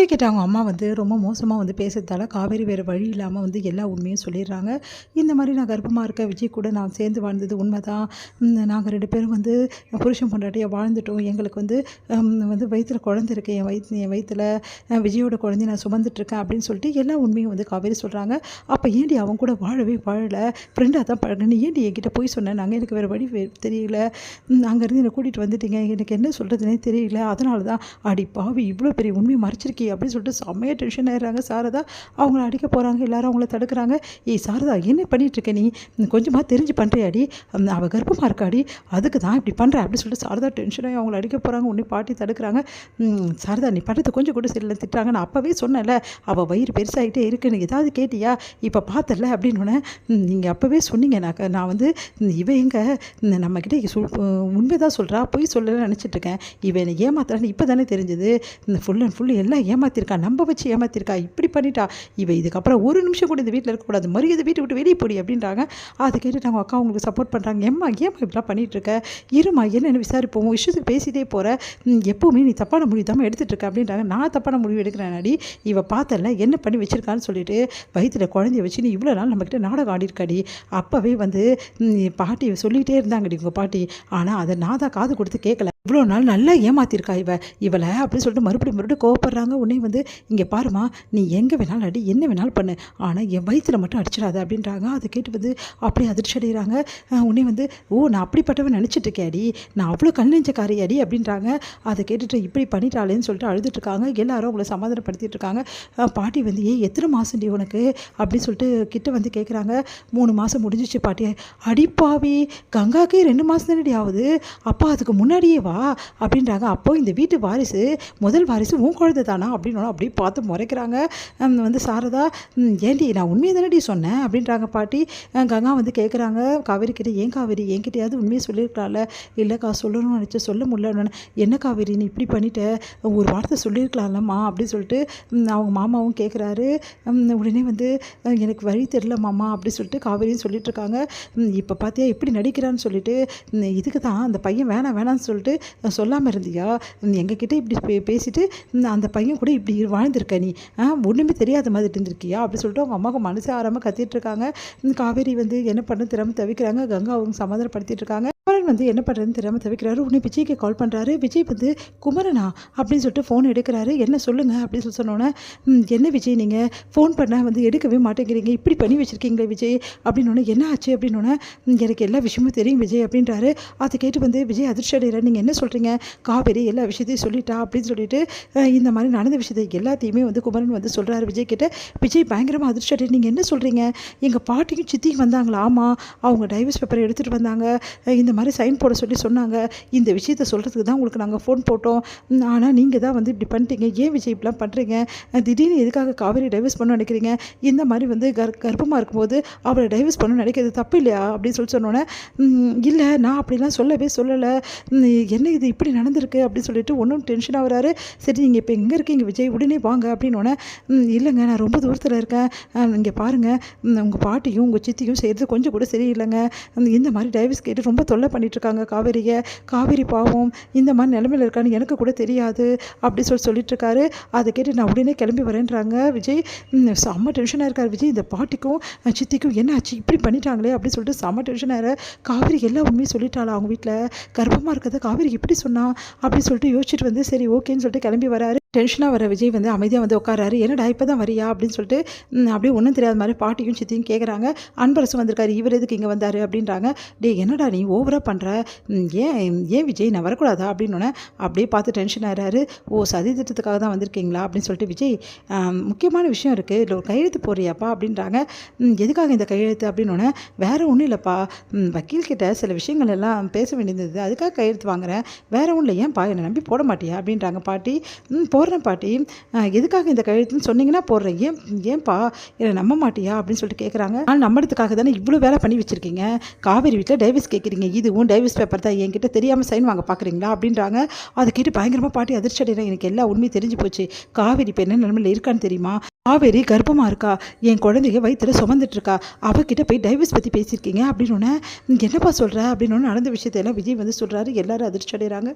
விஜய் கிட்ட அவங்க அம்மா வந்து ரொம்ப மோசமாக வந்து பேசுறதால காவேரி வேறு வழி இல்லாமல் வந்து எல்லா உண்மையும் சொல்லிடுறாங்க. இந்த மாதிரி நான் கர்ப்பமாக இருக்கேன், விஜய் கூட நான் சேர்ந்து வாழ்ந்தது உண்மைதான். நாங்கள் 2 பேரும் வந்து புருஷன் பொண்டாட்டியாக வாழ்ந்துட்டோம். எங்களுக்கு வந்து வந்து வயிற்றில் குழந்தை இருக்கு, என் வயிற்றில் விஜயோட குழந்தைய நான் சுமந்துட்டுருக்கேன் அப்படின்னு சொல்லிட்டு எல்லா உண்மையும் வந்து காவேரி சொல்கிறாங்க. அப்போ ஏண்டி அவங்க கூட வாழவே வாழலை, ஃப்ரெண்டாக தான் பழகினு ஏண்டி என்கிட்ட போய் சொன்னேன், நாங்கள் எனக்கு வேறு வழி தெரியல, அங்கேருந்து என்னை கூட்டிகிட்டு வந்துட்டீங்க, எனக்கு என்ன சொல்கிறதுனே தெரியல, அதனால தான் அடி பாவி இவ்வளோ பெரிய உண்மையை மறைச்சிருக்கி அப்படின்னு சொல்லிட்டு செம்மையாக டென்ஷன் ஆயிடுறாங்க சாரதா. அவங்கள அடிக்க போகிறாங்க, எல்லாரும் அவங்கள தடுக்கிறாங்க. ஏய் சாரதா, என்ன பண்ணிகிட்ருக்க நீ, கொஞ்சமாக தெரிஞ்சு பண்ணுறியாடி, அவள் கர்ப்பமாக இருக்காடி, அதுக்கு தான் இப்படி பண்ணுற அப்படின்னு சொல்லிட்டு சாரதா டென்ஷனாகி அவங்கள அடிக்க போகிறாங்க. உடனே பாட்டி தடுக்கிறாங்க. சாரதா நீ பண்ணுறது கொஞ்சம் கூட சரியில்லை, திட்டுறாங்க. நான் அப்போவே சொன்னேன்ல அவள் வயிறு பெருசாகிட்டே இருக்குன்னு, ஏதாவது கேட்டியா, இப்போ பார்த்தல அப்படின்னு. நீங்கள் அப்போவே சொன்னீங்க, நான் வந்து இவன் எங்கே நம்மக்கிட்ட உண்மை தான் சொல்கிறா, பொய் சொல்லலை நினச்சிட்ருக்கேன், இவன் என்னை ஏமாத்துறான்னு இப்போ தானே தெரிஞ்சது, இந்த ஃபுல் அண்ட் ஃபுல் எல்லாம் ஏமாத்திருக்கா, நம்ப வச்சு ஏமாத்திருக்கா, இப்படி பண்ணிட்டா, இதுக்கப்புறம் ஒரு நிமிஷம் கூட இந்த வீட்டில் இருக்கக்கூடாது, மரியாதை வீட்டை விட்டு வெளியே போடி அப்படின்றாங்க. அதை கேட்டுட்டு அவங்க அக்கா அவங்களுக்கு சப்போர்ட் பண்ணுறாங்க. ஏம்மா இப்படிலாம் பண்ணிகிட்ருக்க, இருமா என்னென்னு விசாரிப்போம், விஷயத்துக்கு பேசிகிட்டே போகிற, எப்போவுமே நீ தப்பான முடிவு தான் எடுத்துகிட்ருக்க அப்படின்றாங்க. நான் தப்பான முடிவு எடுக்கிறேன்னாடி, பார்த்தல என்ன பண்ணி வச்சிருக்கான்னு சொல்லிட்டு வயிற்றில் குழந்தைய வச்சு நீ இவ்வளோ நாள் நம்மக்கிட்ட நாடகம் ஆடிருக்காடி, அப்போவே வந்து பாட்டி சொல்லிகிட்டே இருந்தாங்கடி உங்கள் பாட்டி, ஆனால் அதை நான் தான் காது கொடுத்து கேட்கல, இவ்வளோ நாள் நல்லா ஏமாத்திருக்கா இவளை அப்படின்னு சொல்லிட்டு மறுபடியும் கோவப்படுறாங்க. உடனே வந்து இங்கே பாருமா, நீ எங்கே வேணாலும் அடி, என்ன வேணாலும் பண்ணு, ஆனால் என் வயிற்றில் மட்டும் அடிச்சிடாத அப்படின்றாங்க. அதை கேட்டு வந்து அப்படியே அதிர்ச்சி அடைகிறாங்க. உடனே வந்து நான் அப்படிப்பட்டவன் நினச்சிட்டு இருக்கேடி, நான் அவ்வளோ கல்லெஞ்சக்காரி அடி அப்படின்றாங்க. அதை கேட்டுட்டு இப்படி பண்ணிட்டாளேன்னு சொல்லிட்டு அழுதுட்டுருக்காங்க. எல்லாரும் அவங்கள சமாதானப்படுத்திட்டு இருக்காங்க. பாட்டி வந்து எத்தனை மாதம்டி உனக்கு அப்படின்னு சொல்லிட்டு கிட்ட வந்து கேட்குறாங்க. 3 மாதம் முடிஞ்சிச்சு பாட்டி. அடிப்பாவி, கங்காக்கே 2 மாதம் தானடி ஆகுது, அப்பா அதுக்கு முன்னாடியே வா அப்படின்றாங்க. அப்போ இந்த வீட்டு வாரிசு, முதல் வாரிசு உன் குழந்தை தானா அப்படின்னு அப்படியே பார்த்து முறைக்கிறாங்க. வந்து சாரதா, ஏண்டி நான் உண்மையை தானடி சொன்னேன் அப்படின்றாங்க பாட்டி. கங்கா வந்து கேட்குறாங்க காவேரி கிட்ட, ஏன் காவேரி என்கிட்டயாவது உண்மையை சொல்லியிருக்கலாம்ல, இல்லைக்கா சொல்லணும்னு நினச்சி சொல்ல முடியல, என்ன காவேரி நீ இப்படி பண்ணிட்ட, ஒரு வார்த்தை சொல்லியிருக்கலாம்லம்மா அப்படின்னு சொல்லிட்டு அவங்க மாமாவும் கேட்குறாரு. உடனே வந்து எனக்கு வழி தெரில மாமா அப்படின்னு சொல்லிட்டு காவேரியும் சொல்லிட்டு இருக்காங்க. இப்போ பார்த்தியா எப்படி நடிக்கிறான்னு சொல்லிட்டு, இதுக்கு தான் அந்த பையன் வேணான்னு சொல்லிட்டு சொல்லாமல் இருந்தியா, எங்ககிட்ட இப்படி பேசிட்டு அந்த பையன் கூட இப்படி வாழ்ந்திருக்க, நீ ஒன்றுமே தெரியாத மாதிரி இருந்திருக்கியா அப்படி சொல்லிட்டு அவங்க அம்மாவுக்கு மனசே ஆறாமல் கத்திட்டு இருக்காங்க. காவேரி வந்து என்ன பண்ண தெரியாமல் தவிக்கிறாங்க. கங்கா அவங்க சமாதானப்படுத்திட்டு இருக்காங்க. குமரன் வந்து என்ன பண்ணுறதுன்னு தெரியாமல் தவிக்கிறாரு. உடனே விஜய்க்கு கால் பண்ணுறாரு. விஜய் வந்து குமரனா அப்படின்னு சொல்லிட்டு ஃபோன் எடுக்கிறாரு. என்ன சொல்லுங்கள் அப்படின்னு சொல்லி சொன்னோன்னே, என்ன விஜய் நீங்கள் ஃபோன் பண்ண வந்து எடுக்கவே மாட்டேங்கிறீங்க, இப்படி பண்ணி வச்சுருக்கீங்களே விஜய் அப்படின்னோடனே, என்ன ஆச்சு அப்படின்னோடனே, எனக்கு எல்லா விஷயமும் தெரியும் விஜய் அப்படின்றாரு. அதை கேட்டு வந்து விஜய் அதிர்ச்சி அடைகிறார். நீங்கள் என்ன சொல்கிறீங்க, காவேரி எல்லா விஷயத்தையும் சொல்லிட்டா அப்படின்னு சொல்லிட்டு இந்த மாதிரி நடந்த விஷயத்தை எல்லாத்தையுமே வந்து குமரன் வந்து சொல்கிறாரு விஜய் கிட்ட. விஜய் பயங்கரமாக அதிர்ச்சி அடை, நீங்கள் என்ன சொல்கிறீங்க, எங்கள் பாட்டியும் சித்தியும் வந்தாங்களா, ஆமாம் அவங்க டைவர்ஸ் பேப்பரை எடுத்துகிட்டு வந்தாங்க, இந்த மாதிரி சைன் போட சொன்னாங்க, இந்த விஷயத்தை சொல்கிறதுக்கு தான் உங்களுக்கு நாங்கள் ஃபோன் போட்டோம், ஆனால் நீங்கள் தான் வந்து இப்படி பண்ணிட்டீங்க, ஏன் விஜய் இப்படிலாம் பண்ணுறீங்க, திடீர்னு எதுக்காக காவேரி டைவர்ஸ் பண்ண நினைக்கிறீங்க, இந்த மாதிரி வந்து கர்ப்பமாக இருக்கும்போது அவளை டைவர்ஸ் பண்ண நினைக்கிறது தப்பு இல்லையா அப்படின்னு சொல்லி சொன்னோன்னே, இல்லை நான் அப்படிலாம் சொல்லலை, என்ன இது இப்படி நடந்திருக்கு அப்படின்னு சொல்லிட்டு ஒன்றும் டென்ஷன் ஆகுறாரு. சரி நீங்கள் இப்போ எங்கே இருக்கீங்க விஜய், உடனே வாங்க அப்படின்னோடனே, இல்லைங்க நான் ரொம்ப தூரத்தில் இருக்கேன், இங்கே பாருங்கள் உங்கள் பாட்டியும் உங்கள் சித்தியும் செய்கிறது கொஞ்சம் கூட சரியில்லைங்க, இந்த மாதிரி டைவர்ஸ் கேட்டு ரொம்ப தொல்லை பண்ணிகிட்ருக்காங்க காவேரியை, காவேரி பாவம் இந்த மாதிரி நிலைமையில் இருக்கான்னு எனக்கு கூட தெரியாது அப்படி சொல்லிட்டுருக்காரு. அதை கேட்டு நான் உடனே கிளம்பி வரேன்றாங்க விஜய். செம்ம டென்ஷனாக இருக்கார் விஜய். இந்த பாட்டிக்கும் சித்திக்கும் என்ன ஆச்சு, இப்படி பண்ணிட்டாங்களே அப்படின்னு சொல்லிட்டு செம்ம டென்ஷனாக காவேரி எல்லா உண்மையும் சொல்லிட்டாளா, அவங்க வீட்டில் கர்ப்பமாக இருக்கிறத காவேரி எப்படி சொன்னா அப்படின்னு சொல்லிட்டு யோசிச்சுட்டு வந்து சரி ஓகேன்னு சொல்லிட்டு கிளம்பி வராரு. டென்ஷனாக வர விஜய் வந்து அமைதியாக வந்து உட்காராரு. என்னடா இப்போ தான் வரியா அப்படின்னு சொல்லிட்டு அப்படியே ஒன்றும் தெரியாத மாதிரி பாட்டியும் சித்தியும் கேட்குறாங்க. அன்பரசு வந்திருக்காரு, இவர் எதுக்கு இங்கே வந்தார் அப்படின்றாங்க. என்னடா நீ ஓவராக பண்ணுற, ஏன் விஜய் நான் வரக்கூடாதா அப்படின்னோடனே அப்படியே பார்த்து டென்ஷன் ஆகிறாரு. சதி திட்டத்துக்காக தான் வந்திருக்கீங்களா அப்படின்னு சொல்லிட்டு விஜய், முக்கியமான விஷயம் இருக்குது, இல்லை ஒரு கையெழுத்து போடுறியாப்பா அப்படின்றாங்க. எதுக்காக இந்த கையெழுத்து அப்படின்னோடனே, வேறு ஒன்றும் இல்லைப்பா, வக்கீல்கிட்ட சில விஷயங்கள் எல்லாம் பேச வேண்டியது, அதுக்காக கையெழுத்து வாங்குறேன், வேறு ஒன்றும் இல்லை, ஏன்ப்பா என்னை நம்பி போட மாட்டியா அப்படின்றாங்க பாட்டி. போடுறேன் பாட்டி, எதுக்காக இந்த கையெழுத்துன்னு சொன்னீங்கன்னா போடுறேன், ஏன்பா என்னை நம்ப மாட்டியா அப்படின்னு சொல்லிட்டு கேட்குறாங்க. ஆனால் நம்புறதுக்காக தானே இவ்வளோ வேலை பண்ணி வச்சுருக்கீங்க, காவேரி வீட்டில் டைவர்ஸ் கேட்குறீங்க, இதுவும் டைவர்ஸ் பேப்பர் தான், என்கிட்ட தெரியாமல் சைன் வாங்க பார்க்குறீங்களா அப்படின்றாங்க. அதை கேட்டு பயங்கரமாக பாட்டி அதிர்ச்சி அடைகிறேன். எனக்கு எல்லா உண்மையும் தெரிஞ்சு போச்சு, காவேரி இப்போ என்ன நிலைமையில் இருக்கான்னு தெரியுமா, காவேரி கர்ப்பமாக இருக்கா, என் குழந்தைய வயிற்றில் சுமந்துட்டு இருக்கா, அவகிட்ட போய் டைவர்ஸ் பற்றி பேசியிருக்கீங்க அப்படின்னு என்னப்பா சொல்கிற அப்படின்னு நடந்த விஷயத்தையெல்லாம் விஜய் வந்து சொல்கிறாரு. எல்லாரும் அதிர்ச்சி அடைகிறாங்க.